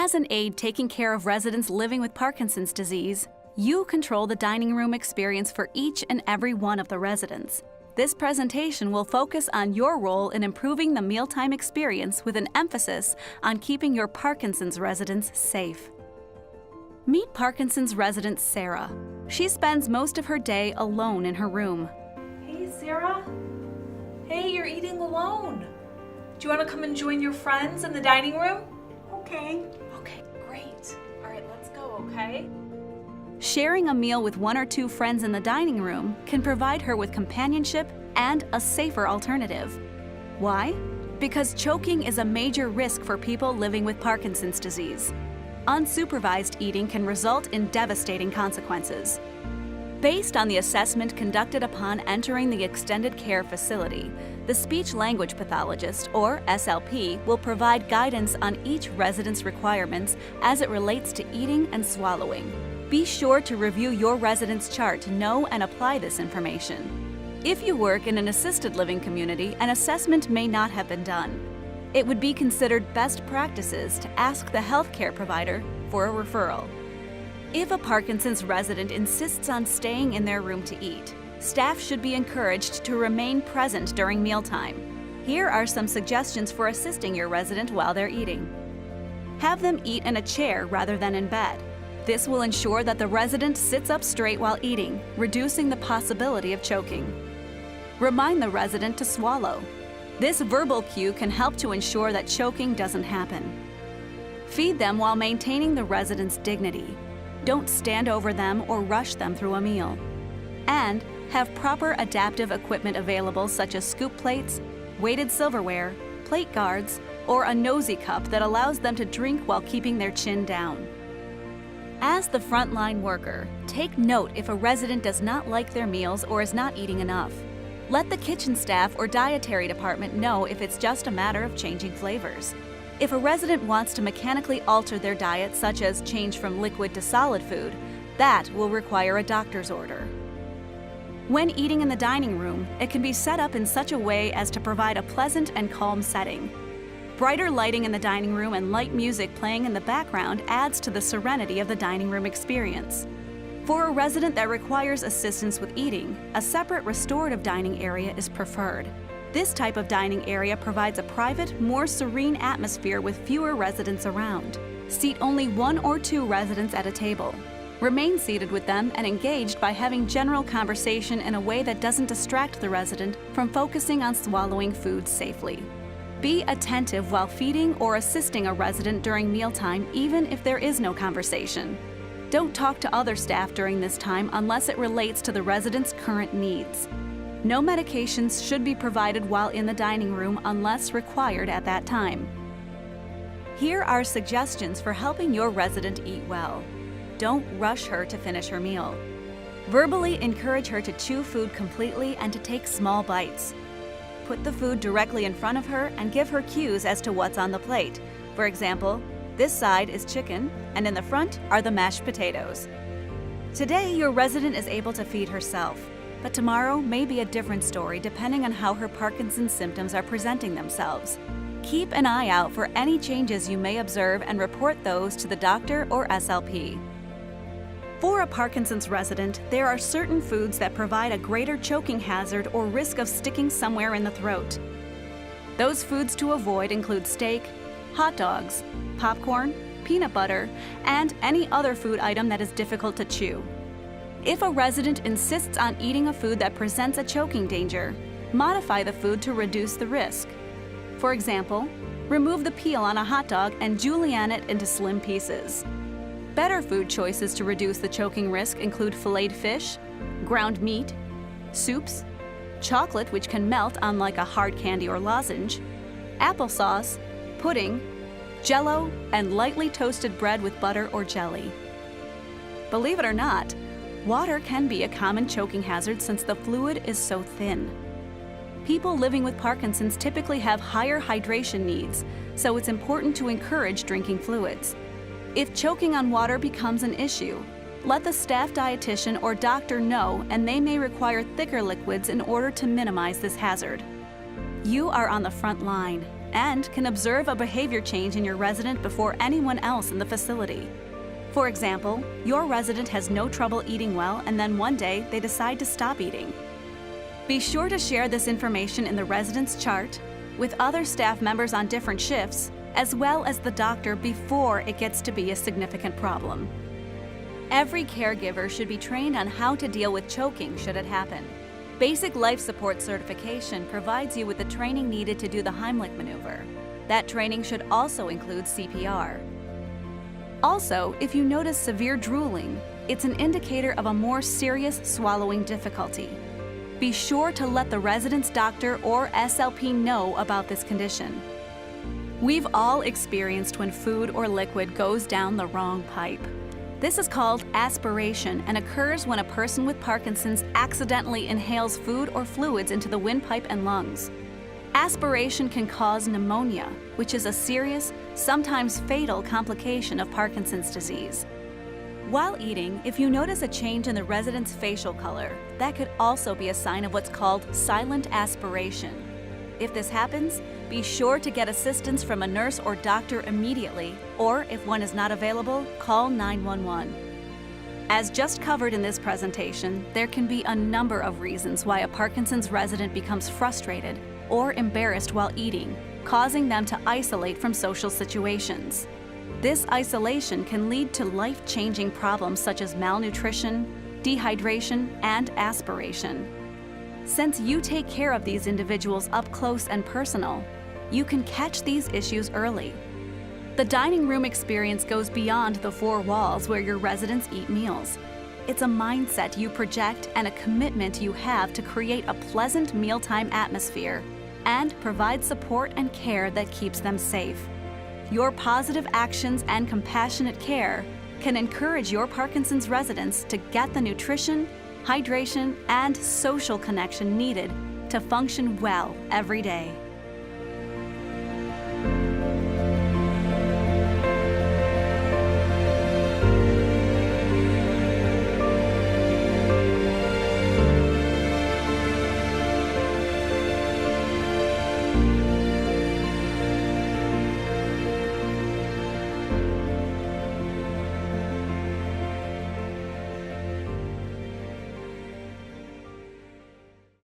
As an aide taking care of residents living with Parkinson's disease, you control the dining room experience for each and every one of the residents. This presentation will focus on your role in improving the mealtime experience with an emphasis on keeping your Parkinson's residents safe. Meet Parkinson's resident Sarah. She spends most of her day alone in her room. Hey, Sarah. Hey, you're eating alone. Do you want to come and join your friends in the dining room? Okay. Okay, great. All right, let's go, okay? Sharing a meal with one or two friends in the dining room can provide her with companionship and a safer alternative. Why? Because choking is a major risk for people living with Parkinson's disease. Unsupervised eating can result in devastating consequences. Based on the assessment conducted upon entering the extended care facility, the speech-language pathologist, or SLP, will provide guidance on each resident's requirements as it relates to eating and swallowing. Be sure to review your resident's chart to know and apply this information. If you work in an assisted living community, an assessment may not have been done. It would be considered best practices to ask the healthcare provider for a referral. If a Parkinson's resident insists on staying in their room to eat, staff should be encouraged to remain present during mealtime. Here are some suggestions for assisting your resident while they're eating. Have them eat in a chair rather than in bed. This will ensure that the resident sits up straight while eating, reducing the possibility of choking. Remind the resident to swallow. This verbal cue can help to ensure that choking doesn't happen. Feed them while maintaining the resident's dignity. Don't stand over them or rush them through a meal. And have proper adaptive equipment available such as scoop plates, weighted silverware, plate guards, or a nosy cup that allows them to drink while keeping their chin down. As the frontline worker, take note if a resident does not like their meals or is not eating enough. Let the kitchen staff or dietary department know if it's just a matter of changing flavors. If a resident wants to mechanically alter their diet, such as change from liquid to solid food, that will require a doctor's order. When eating in the dining room, it can be set up in such a way as to provide a pleasant and calm setting. Brighter lighting in the dining room and light music playing in the background adds to the serenity of the dining room experience. For a resident that requires assistance with eating, a separate restorative dining area is preferred. This type of dining area provides a private, more serene atmosphere with fewer residents around. Seat only one or two residents at a table. Remain seated with them and engaged by having general conversation in a way that doesn't distract the resident from focusing on swallowing food safely. Be attentive while feeding or assisting a resident during mealtime, even if there is no conversation. Don't talk to other staff during this time unless it relates to the resident's current needs. No medications should be provided while in the dining room unless required at that time. Here are suggestions for helping your resident eat well. Don't rush her to finish her meal. Verbally encourage her to chew food completely and to take small bites. Put the food directly in front of her and give her cues as to what's on the plate. For example, this side is chicken, and in the front are the mashed potatoes. Today, your resident is able to feed herself, but tomorrow may be a different story depending on how her Parkinson's symptoms are presenting themselves. Keep an eye out for any changes you may observe and report those to the doctor or SLP. For a Parkinson's resident, there are certain foods that provide a greater choking hazard or risk of sticking somewhere in the throat. Those foods to avoid include steak, hot dogs, popcorn, peanut butter, and any other food item that is difficult to chew. If a resident insists on eating a food that presents a choking danger, modify the food to reduce the risk. For example, remove the peel on a hot dog and julienne it into slim pieces. Better food choices to reduce the choking risk include filleted fish, ground meat, soups, chocolate which can melt unlike a hard candy or lozenge, applesauce, pudding, Jell-O, and lightly toasted bread with butter or jelly. Believe it or not, water can be a common choking hazard since the fluid is so thin. People living with Parkinson's typically have higher hydration needs, so it's important to encourage drinking fluids. If choking on water becomes an issue, let the staff dietitian or doctor know, and they may require thicker liquids in order to minimize this hazard. You are on the front line, and can observe a behavior change in your resident before anyone else in the facility. For example, your resident has no trouble eating well, and then one day they decide to stop eating. Be sure to share this information in the resident's chart with other staff members on different shifts, as well as the doctor before it gets to be a significant problem. Every caregiver should be trained on how to deal with choking should it happen. Basic life support certification provides you with the training needed to do the Heimlich maneuver. That training should also include CPR. Also, if you notice severe drooling, it's an indicator of a more serious swallowing difficulty. Be sure to let the resident's doctor or SLP know about this condition. We've all experienced when food or liquid goes down the wrong pipe. This is called aspiration and occurs when a person with Parkinson's accidentally inhales food or fluids into the windpipe and lungs. Aspiration can cause pneumonia, which is a serious, sometimes fatal complication of Parkinson's disease. While eating, if you notice a change in the resident's facial color, that could also be a sign of what's called silent aspiration. If this happens, be sure to get assistance from a nurse or doctor immediately, or if one is not available, call 911. As just covered in this presentation, there can be a number of reasons why a Parkinson's resident becomes frustrated or embarrassed while eating, causing them to isolate from social situations. This isolation can lead to life-changing problems such as malnutrition, dehydration, and aspiration. Since you take care of these individuals up close and personal, you can catch these issues early. The dining room experience goes beyond the four walls where your residents eat meals. It's a mindset you project and a commitment you have to create a pleasant mealtime atmosphere and provide support and care that keeps them safe. Your positive actions and compassionate care can encourage your Parkinson's residents to get the nutrition, hydration, and social connection needed to function well every day.